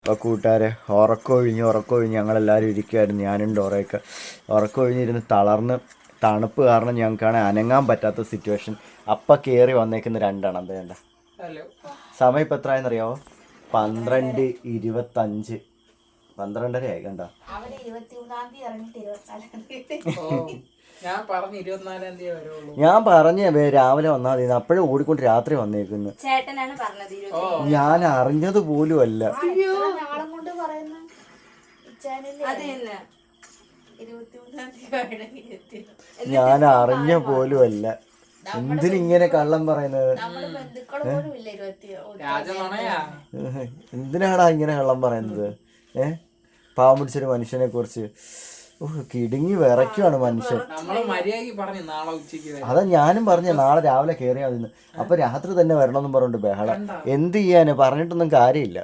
അപ്പോൾ കൂട്ടുകാരെ ഉറക്കമൊഴിഞ്ഞ് ഞങ്ങളെല്ലാവരും ഇരിക്കുമായിരുന്നു. ഞാനും ഡോറയൊക്കെ ഉറക്കമൊഴിഞ്ഞിരുന്ന് തളർന്ന് തണുപ്പ് കാരണം ഞങ്ങൾക്കാണ് അനങ്ങാൻ പറ്റാത്ത സിറ്റുവേഷൻ. അപ്പം കയറി വന്നേക്കുന്ന രണ്ടെണ്ണം വേണ്ട. സമയം ഇപ്പം എത്രയെന്നറിയാമോ? 12:25. 12:30 ആയി. കണ്ടോ? ഞാൻ പറഞ്ഞ രാവിലെ വന്നാൽ മതി. അപ്പോഴും ഓടിക്കൊണ്ട് രാത്രി വന്നേക്കുന്നു. ഞാൻ അറിഞ്ഞത് പോലും അല്ല. ഞാൻ അറിഞ്ഞ പോലും അല്ല. എന്തിനിങ്ങനെ കള്ളം പറയുന്നത്? എന്തിനാടാ ഇങ്ങനെ കള്ളം പറയുന്നത്? പാവം പിടിച്ചൊരു മനുഷ്യനെ കുറിച്ച് കിടുങ്ങി വിറയ്ക്കുവാണ് മനുഷ്യൻ. അതാ ഞാനും പറഞ്ഞ നാളെ രാവിലെ കയറിയാൽ മതി. അപ്പൊ രാത്രി തന്നെ വരണമെന്നും പറഞ്ഞിട്ട് ബഹളം. എന്ത് ചെയ്യാന്? പറഞ്ഞിട്ടൊന്നും കാര്യമില്ല.